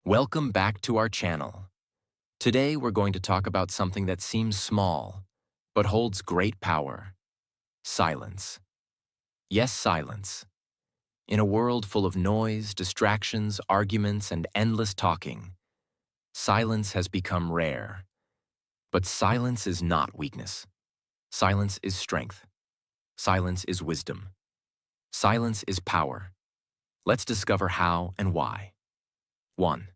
Welcome back to our channel. Today we're going to talk about something that seems small, but holds great power. Silence. Yes, silence. In a world full of noise, distractions, arguments, and endless talking, silence has become rare. But silence is not weakness. Silence is strength. Silence is wisdom. Silence is power. Let's discover how and why. 1.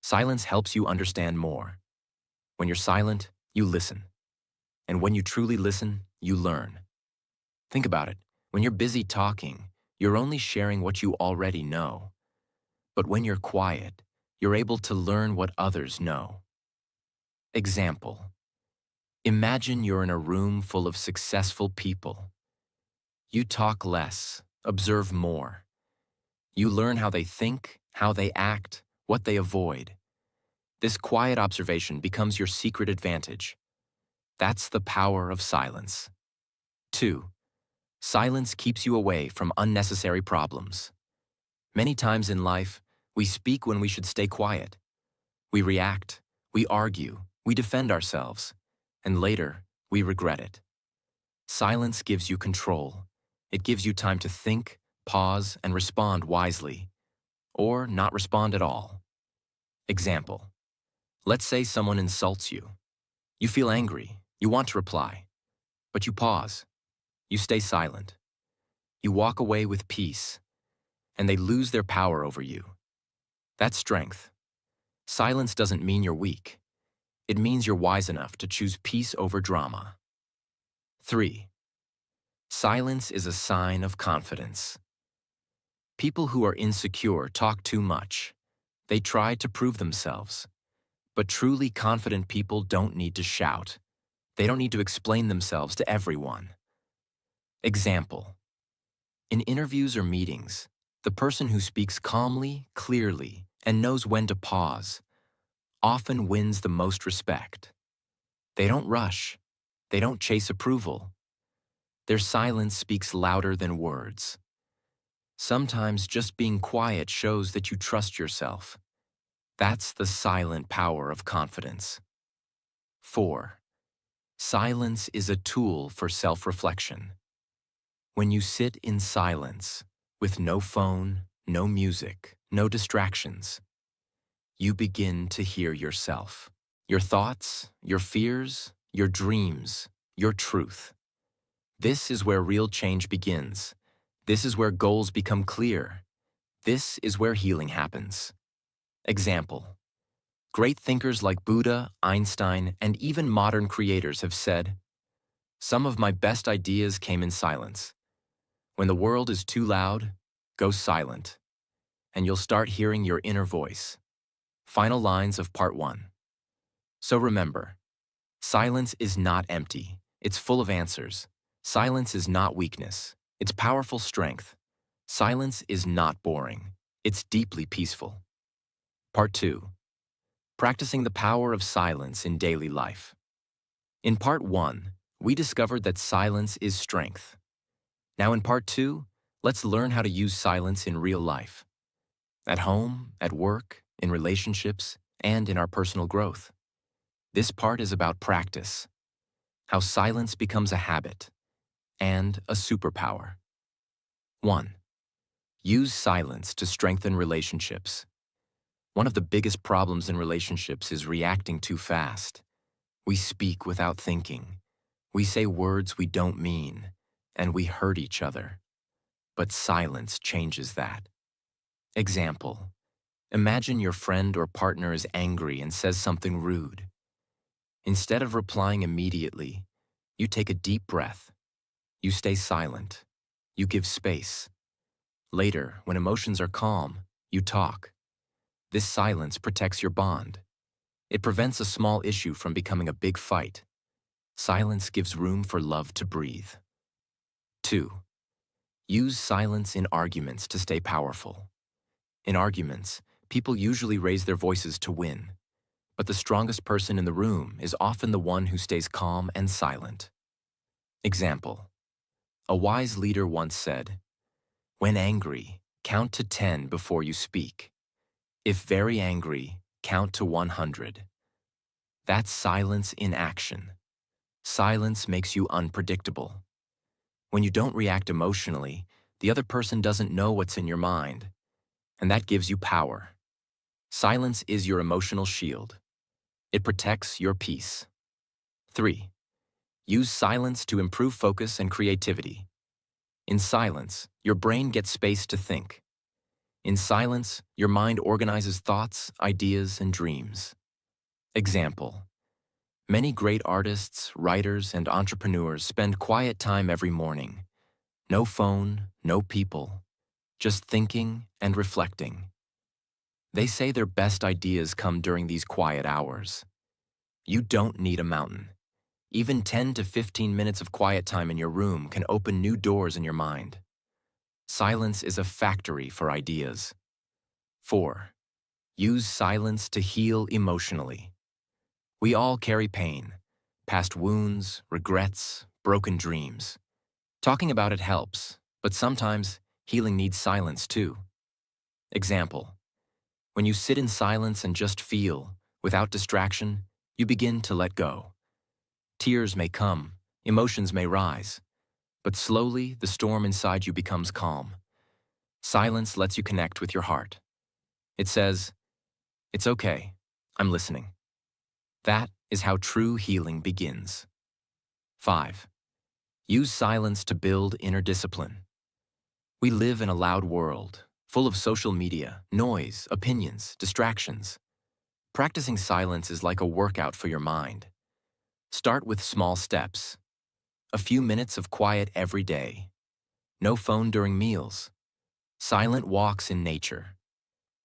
Silence helps you understand more. When you're silent, you listen. And when you truly listen, you learn. Think about it. When you're busy talking, you're only sharing what you already know. But when you're quiet, you're able to learn what others know. Example. Imagine you're in a room full of successful people. You talk less, observe more. You learn how they think, how they act, what they avoid. This quiet observation becomes your secret advantage. That's the power of silence. 2. Silence keeps you away from unnecessary problems. Many times in life, we speak when we should stay quiet. We react, we argue, we defend ourselves, and later, we regret it. Silence gives you control. It gives you time to think, pause, and respond wisely, or not respond at all. Example. Let's say someone insults you. You feel angry, you want to reply, but you pause. You stay silent. You walk away with peace, and they lose their power over you. That's strength. Silence doesn't mean you're weak. It means you're wise enough to choose peace over drama. 3. Silence is a sign of confidence. People who are insecure talk too much. They try to prove themselves. But truly confident people don't need to shout. They don't need to explain themselves to everyone. Example. In interviews or meetings, the person who speaks calmly, clearly, and knows when to pause often wins the most respect. They don't rush. They don't chase approval. Their silence speaks louder than words. Sometimes just being quiet shows that you trust yourself. That's the silent power of confidence. 4. Silence is a tool for self-reflection. When you sit in silence, with no phone, no music, no distractions, you begin to hear yourself. Your thoughts, your fears, your dreams, your truth. This is where real change begins. This is where goals become clear. This is where healing happens. Example. Great thinkers like Buddha, Einstein, and even modern creators have said, "Some of my best ideas came in silence. When the world is too loud, go silent, and you'll start hearing your inner voice." Final lines of part 1. So remember, silence is not empty. It's full of answers. Silence is not weakness. It's powerful strength. Silence is not boring. It's deeply peaceful. Part 2. Practicing the power of silence in daily life. In part 1, we discovered that silence is strength. Now in part 2, let's learn how to use silence in real life. At home, at work, in relationships, and in our personal growth. This part is about practice, how silence becomes a habit, and a superpower. 1. Use silence to strengthen relationships. One of the biggest problems in relationships is reacting too fast. We speak without thinking. We say words we don't mean, and we hurt each other. But silence changes that. Example. Imagine your friend or partner is angry and says something rude. Instead of replying immediately, you take a deep breath. You stay silent. You give space. Later, when emotions are calm, you talk. This silence protects your bond. It prevents a small issue from becoming a big fight. Silence gives room for love to breathe. 2. Use silence in arguments to stay powerful. In arguments, people usually raise their voices to win. But the strongest person in the room is often the one who stays calm and silent. Example. A wise leader once said, "When angry, count to 10 before you speak. If very angry, count to 100. That's silence in action. Silence makes you unpredictable. When you don't react emotionally, the other person doesn't know what's in your mind, and that gives you power. Silence is your emotional shield. It protects your peace. 3. Use silence to improve focus and creativity. In silence, your brain gets space to think. In silence, your mind organizes thoughts, ideas, and dreams. Example: many great artists, writers, and entrepreneurs spend quiet time every morning. No phone, no people, just thinking and reflecting. They say their best ideas come during these quiet hours. You don't need a mountain. Even 10 to 15 minutes of quiet time in your room can open new doors in your mind. Silence is a factory for ideas. 4. Use silence to heal emotionally. We all carry pain, past wounds, regrets, broken dreams. Talking about it helps, but sometimes healing needs silence too. Example: when you sit in silence and just feel, without distraction, you begin to let go. Tears may come, emotions may rise, but slowly the storm inside you becomes calm. Silence lets you connect with your heart. It says, "It's okay, I'm listening." That is how true healing begins. 5. Use silence to build inner discipline. We live in a loud world, full of social media, noise, opinions, distractions. Practicing silence is like a workout for your mind. Start with small steps. A few minutes of quiet every day. No phone during meals. Silent walks in nature.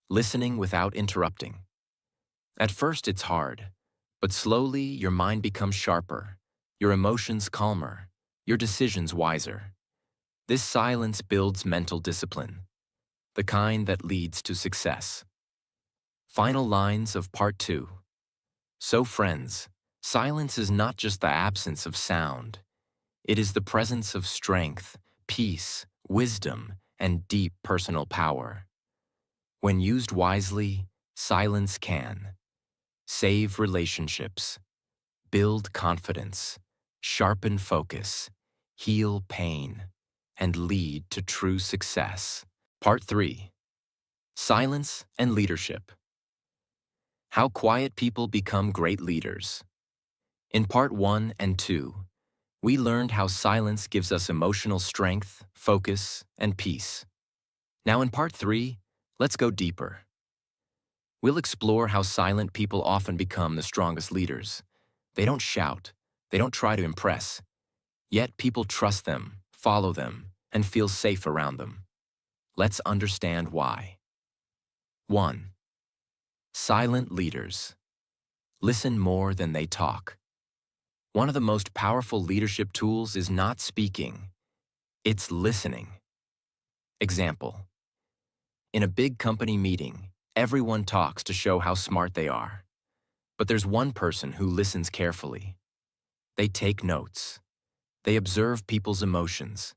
Listening without interrupting. At first it's hard, but slowly your mind becomes sharper, your emotions calmer, your decisions wiser. This silence builds mental discipline, the kind that leads to success. Final lines of Part 2. So friends, silence is not just the absence of sound. It is the presence of strength, peace, wisdom, and deep personal power. When used wisely, silence can save relationships, build confidence, sharpen focus, heal pain, and lead to true success. Part 3. Silence and Leadership. How quiet people become great leaders. In Part 1 and 2, we learned how silence gives us emotional strength, focus, and peace. Now in Part 3, let's go deeper. We'll explore how silent people often become the strongest leaders. They don't shout, they don't try to impress, yet people trust them, follow them, and feel safe around them. Let's understand why. 1. Silent leaders. Listen more than they talk. One of the most powerful leadership tools is not speaking, it's listening. Example: in a big company meeting, everyone talks to show how smart they are. But there's one person who listens carefully. They take notes. They observe people's emotions.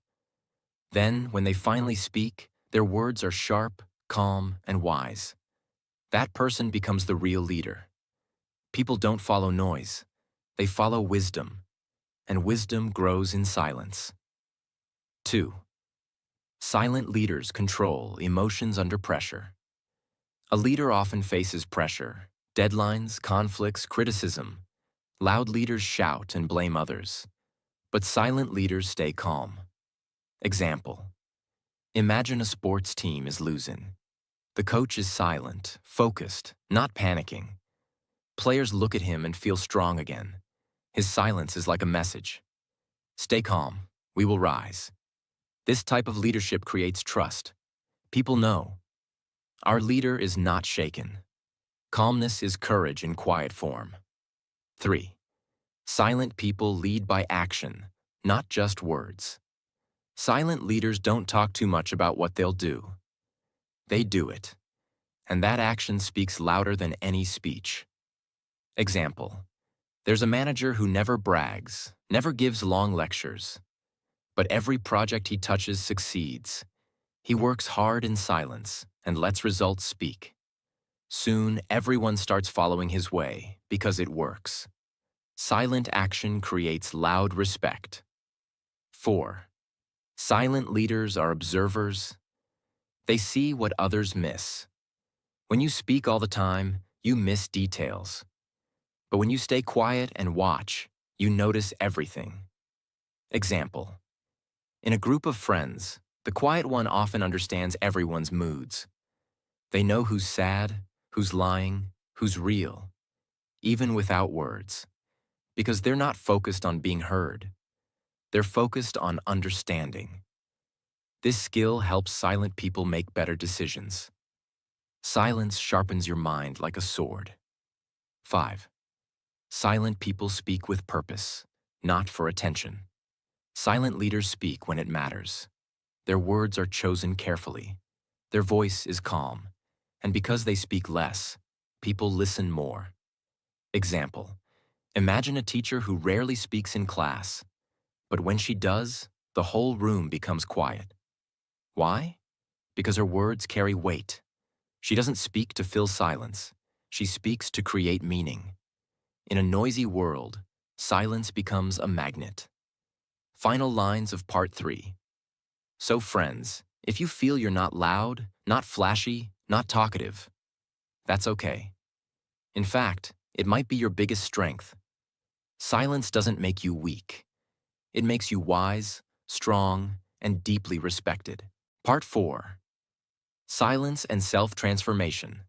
Then, when they finally speak, their words are sharp, calm, and wise. That person becomes the real leader. People don't follow noise. They follow wisdom. And wisdom grows in silence. 2. Silent leaders control emotions under pressure. A leader often faces pressure, deadlines, conflicts, criticism. Loud leaders shout and blame others, but silent leaders stay calm. Example: imagine a sports team is losing. The coach is silent, focused, not panicking. Players look at him and feel strong again. His silence is like a message. Stay calm, we will rise. This type of leadership creates trust. People know our leader is not shaken. Calmness is courage in quiet form. 3. Silent people lead by action, not just words. Silent leaders don't talk too much about what they'll do. They do it, and that action speaks louder than any speech. Example: there's a manager who never brags, never gives long lectures, but every project he touches succeeds. He works hard in silence and lets results speak. Soon, everyone starts following his way because it works. Silent action creates loud respect. 4. Silent leaders are observers. They see what others miss. When you speak all the time, you miss details. But when you stay quiet and watch, you notice everything. Example. In a group of friends, the quiet one often understands everyone's moods. They know who's sad, who's lying, who's real, even without words. Because they're not focused on being heard. They're focused on understanding. This skill helps silent people make better decisions. Silence sharpens your mind like a sword. 5. Silent people speak with purpose, not for attention. Silent leaders speak when it matters. Their words are chosen carefully. Their voice is calm. And because they speak less, people listen more. Example. Imagine a teacher who rarely speaks in class, but when she does, the whole room becomes quiet. Why? Because her words carry weight. She doesn't speak to fill silence. She speaks to create meaning. In a noisy world, silence becomes a magnet. Final lines of part 3. So friends, if you feel you're not loud, not flashy, not talkative, that's okay. In fact, it might be your biggest strength. Silence doesn't make you weak. It makes you wise, strong, and deeply respected. Part 4. Silence and self-transformation.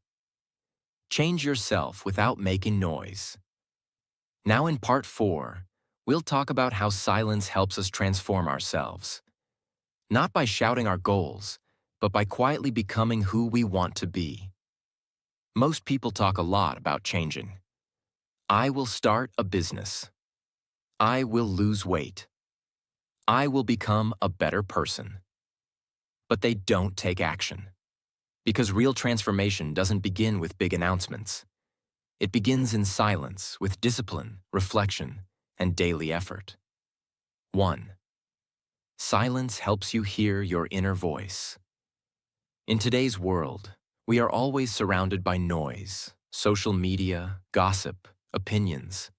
Change yourself without making noise. Now in part 4, we'll talk about how silence helps us transform ourselves. Not by shouting our goals, but by quietly becoming who we want to be. Most people talk a lot about changing. I will start a business. I will lose weight. I will become a better person. But they don't take action. Because real transformation doesn't begin with big announcements. It begins in silence, with discipline, reflection, and daily effort. 1. Silence helps you hear your inner voice. In today's world, we are always surrounded by noise, social media, gossip, opinions.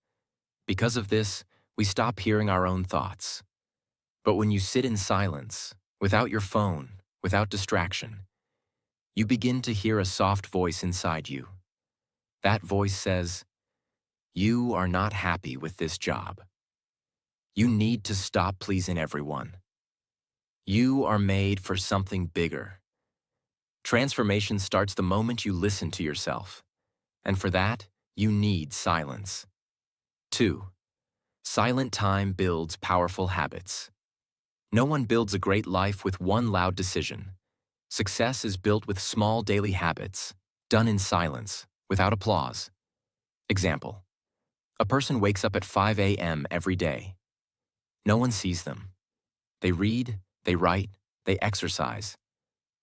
Because of this, we stop hearing our own thoughts. But when you sit in silence, without your phone, without distraction, you begin to hear a soft voice inside you. That voice says, "You are not happy with this job. You need to stop pleasing everyone. You are made for something bigger." Transformation starts the moment you listen to yourself. And for that, you need silence. 2. Silent time builds powerful habits. No one builds a great life with one loud decision. Success is built with small daily habits, done in silence, without applause. Example. A person wakes up at 5 a.m. every day. No one sees them. They read, they write, they exercise.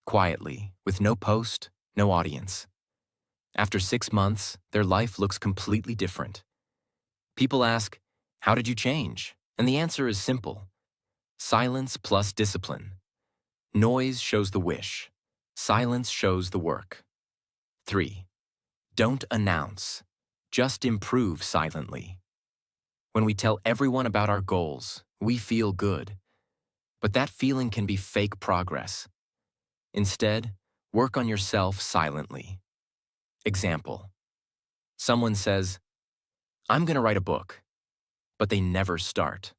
Quietly, with no post, no audience. After 6 months, their life looks completely different. People ask, "How did you change?" And the answer is simple. Silence plus discipline. Noise shows the wish. Silence shows the work. 3. Don't announce. Just improve silently. When we tell everyone about our goals, we feel good. But that feeling can be fake progress. Instead, work on yourself silently. Example. Someone says, "I'm going to write a book," but they never start.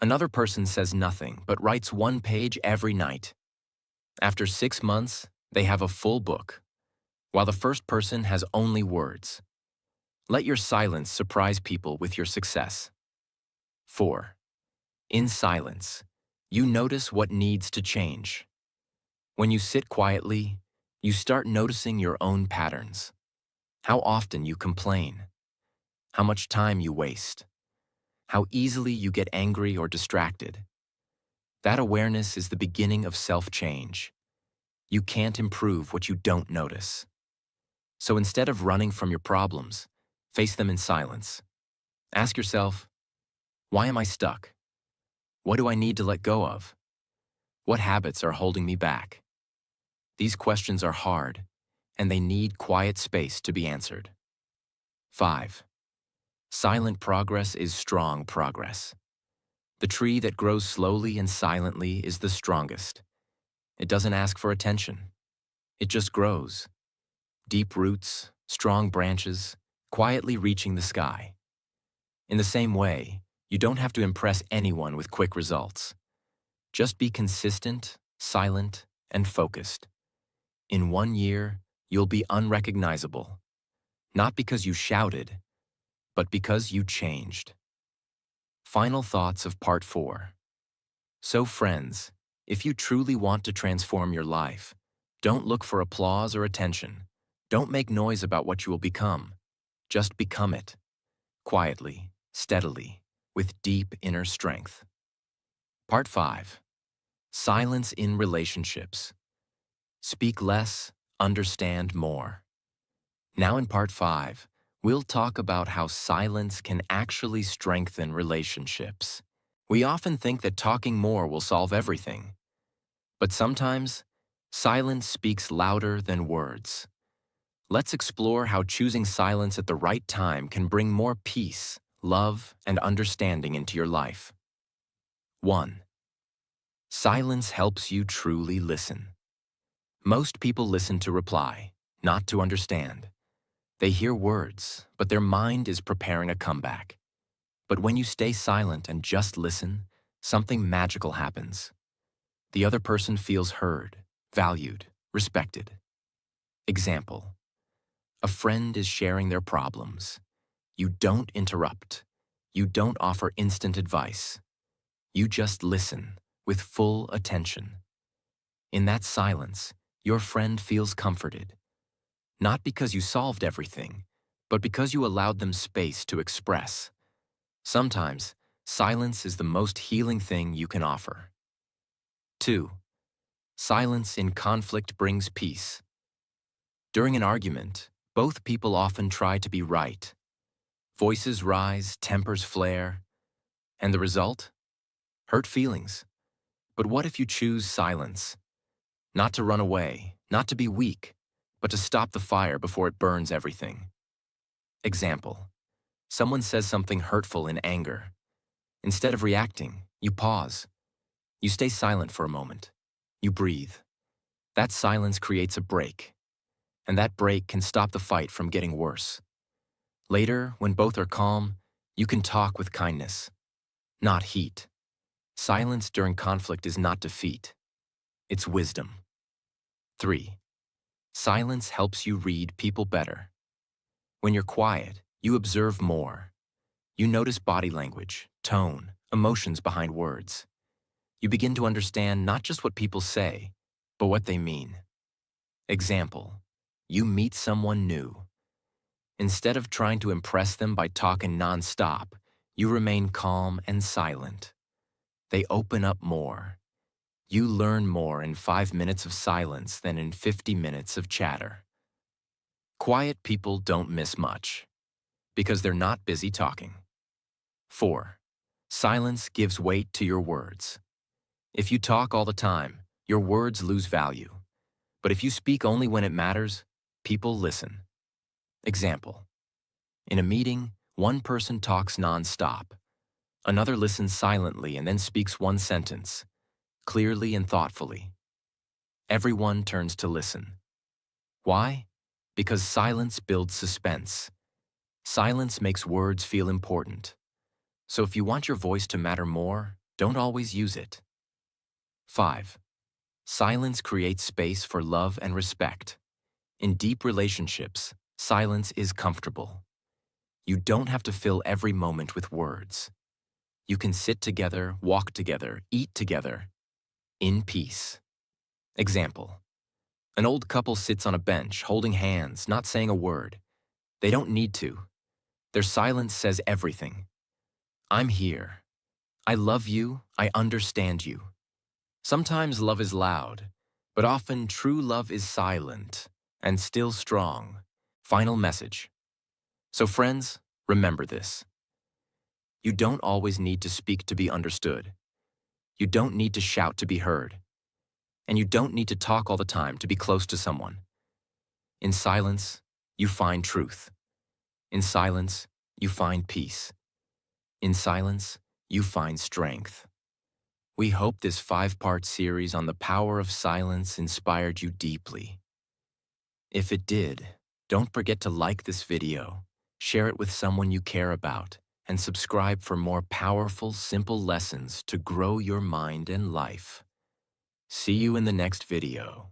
Another person says nothing but writes 1 page every night. After 6 months, they have a full book, while the first person has only words. Let your silence surprise people with your success. 4. In silence, you notice what needs to change. When you sit quietly, you start noticing your own patterns. How often you complain. How much time you waste. How easily you get angry or distracted. That awareness is the beginning of self-change. You can't improve what you don't notice. So instead of running from your problems, face them in silence. Ask yourself, why am I stuck? What do I need to let go of? What habits are holding me back? These questions are hard, and they need quiet space to be answered. 5. Silent progress is strong progress. The tree that grows slowly and silently is the strongest. It doesn't ask for attention. It just grows. Deep roots, strong branches, quietly reaching the sky. In the same way, you don't have to impress anyone with quick results. Just be consistent, silent, and focused. In 1 year, you'll be unrecognizable. Not because you shouted, but because you changed. Final thoughts of Part 4. So friends, if you truly want to transform your life, don't look for applause or attention. Don't make noise about what you will become. Just become it. Quietly, steadily, with deep inner strength. Part 5. Silence in relationships. Speak less, understand more. Now in Part 5, we'll talk about how silence can actually strengthen relationships. We often think that talking more will solve everything. But sometimes, silence speaks louder than words. Let's explore how choosing silence at the right time can bring more peace, love, and understanding into your life. 1. Silence helps you truly listen. Most people listen to reply, not to understand. They hear words, but their mind is preparing a comeback. But when you stay silent and just listen, something magical happens. The other person feels heard, valued, respected. Example: a friend is sharing their problems. You don't interrupt. You don't offer instant advice. You just listen with full attention. In that silence, your friend feels comforted. Not because you solved everything, but because you allowed them space to express. Sometimes, silence is the most healing thing you can offer. 2. Silence in conflict brings peace. During an argument, both people often try to be right. Voices rise, tempers flare, and the result? Hurt feelings. But what if you choose silence? Not to run away, not to be weak, but to stop the fire before it burns everything. Example: someone says something hurtful in anger. Instead of reacting, you pause. You stay silent for a moment. You breathe. That silence creates a break, and that break can stop the fight from getting worse. Later, when both are calm, you can talk with kindness, not heat. Silence during conflict is not defeat. It's wisdom. 3. Silence helps you read people better. When you're quiet, you observe more. You notice body language, tone, emotions behind words. You begin to understand not just what people say, but what they mean. Example: you meet someone new. Instead of trying to impress them by talking nonstop, you remain calm and silent. They open up more. You learn more in 5 minutes of silence than in 50 minutes of chatter. Quiet people don't miss much, because they're not busy talking. 4. Silence gives weight to your words. If you talk all the time, your words lose value. But if you speak only when it matters, people listen. Example: in a meeting, one person talks non-stop. Another listens silently and then speaks one sentence, clearly and thoughtfully. Everyone turns to listen. Why? Because silence builds suspense. Silence makes words feel important. So if you want your voice to matter more, don't always use it. 5. Silence creates space for love and respect. In deep relationships, silence is comfortable. You don't have to fill every moment with words. You can sit together, walk together, eat together, in peace. Example: an old couple sits on a bench, holding hands, not saying a word. They don't need to. Their silence says everything. I'm here. I love you. I understand you. Sometimes love is loud, but often true love is silent and still strong. Final message. So friends, remember this. You don't always need to speak to be understood. You don't need to shout to be heard. And you don't need to talk all the time to be close to someone. In silence, you find truth. In silence, you find peace. In silence, you find strength. We hope this 5-part series on the power of silence inspired you deeply. If it did, don't forget to like this video, share it with someone you care about, and subscribe for more powerful, simple lessons to grow your mind and life. See you in the next video.